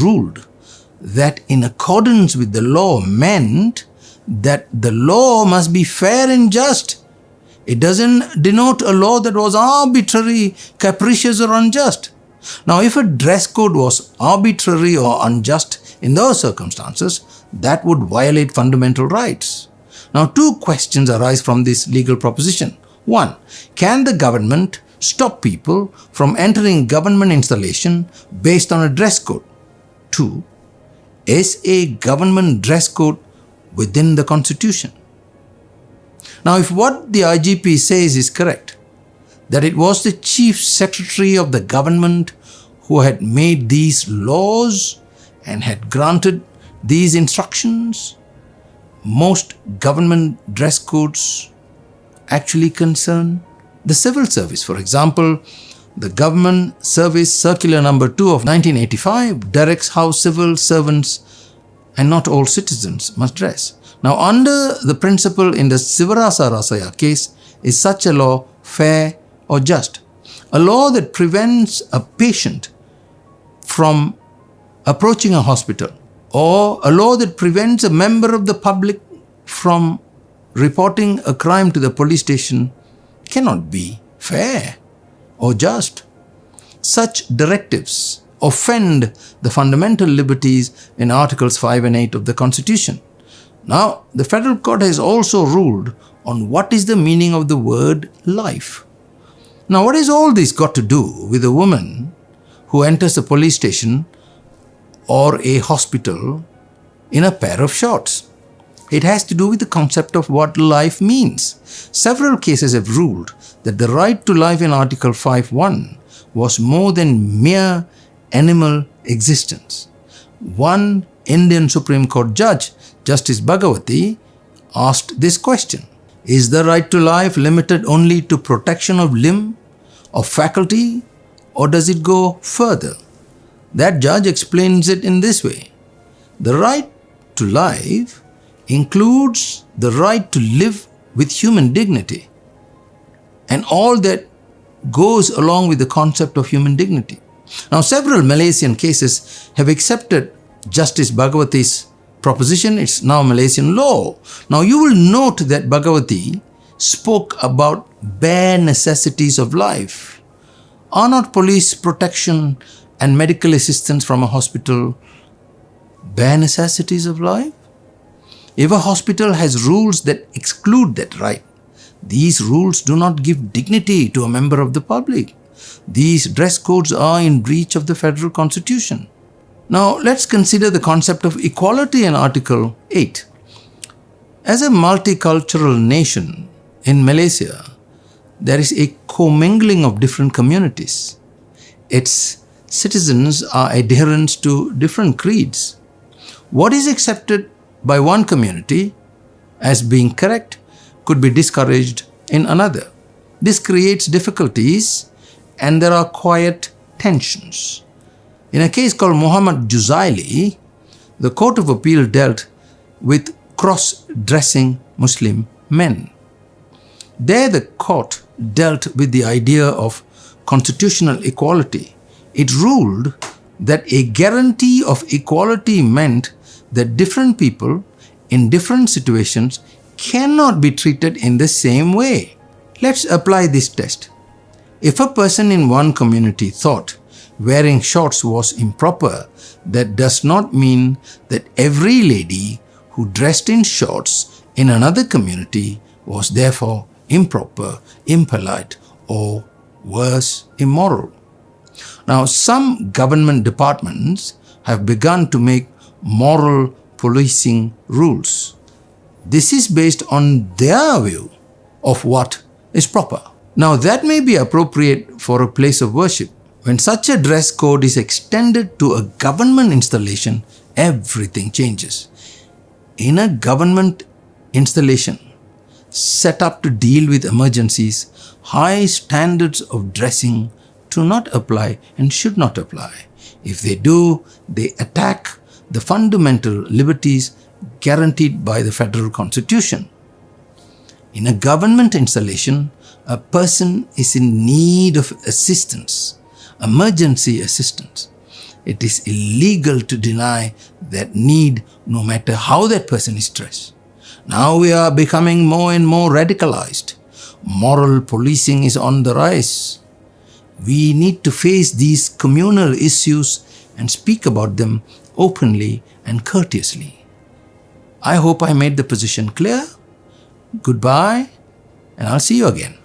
ruled that in accordance with the law meant that the law must be fair and just. It doesn't denote a law that was arbitrary, capricious or unjust. Now, if a dress code was arbitrary or unjust in those circumstances, that would violate fundamental rights. Now, two questions arise from this legal proposition. One, can the government stop people from entering government installation based on a dress code? Two, is a government dress code within the Constitution? Now, if what the IGP says is correct, that it was the Chief Secretary of the government who had made these laws and had granted these instructions, most government dress codes actually concern the civil service. For example, the Government Service Circular Number 2 of 1985 directs how civil servants and not all citizens must dress. Now, under the principle in the Sivarasa Rasaya case, is such a law fair or just? A law that prevents a patient from approaching a hospital, or a law that prevents a member of the public from reporting a crime to the police station, cannot be fair or just. Such directives offend the fundamental liberties in Articles 5 and 8 of the Constitution. Now, the Federal Court has also ruled on what is the meaning of the word life. Now, what has all this got to do with a woman who enters a police station or a hospital in a pair of shorts? It has to do with the concept of what life means. Several cases have ruled that the right to life in Article 5(1) was more than mere animal existence. One Indian Supreme Court judge, Justice Bhagawati, asked this question: is the right to life limited only to protection of limb, of faculty, or does it go further? That judge explains it in this way: the right to life includes the right to live with human dignity and all that goes along with the concept of human dignity. Now, several Malaysian cases have accepted Justice Bhagawati's proposition. It's now Malaysian law. Now, you will note that Bhagawati spoke about bare necessities of life. Are not police protection and medical assistance from a hospital bare necessities of life? If a hospital has rules that exclude that right, these rules do not give dignity to a member of the public. These dress codes are in breach of the Federal Constitution. Now, let's consider the concept of equality in Article 8. As a multicultural nation in Malaysia, there is a commingling of different communities. Its citizens are adherents to different creeds. What is accepted by one community as being correct could be discouraged in another. This creates difficulties and there are quiet tensions. In a case called Muhammad Juzaili, the Court of Appeal dealt with cross-dressing Muslim men. There the court dealt with the idea of constitutional equality. It ruled that a guarantee of equality meant that different people in different situations cannot be treated in the same way. Let's apply this test. If a person in one community thought wearing shorts was improper, that does not mean that every lady who dressed in shorts in another community was therefore improper, impolite, or worse, immoral. Now, some government departments have begun to make moral policing rules. This is based on their view of what is proper. Now, that may be appropriate for a place of worship. When such a dress code is extended to a government installation, everything changes. In a government installation set up to deal with emergencies, high standards of dressing do not apply and should not apply. If they do, they attack the fundamental liberties guaranteed by the Federal Constitution. In a government installation, a person is in need of assistance, emergency assistance. It is illegal to deny that need no matter how that person is dressed. Now we are becoming more and more radicalized. Moral policing is on the rise. We need to face these communal issues and speak about them openly and courteously. I hope I made the position clear. Goodbye, and I'll see you again.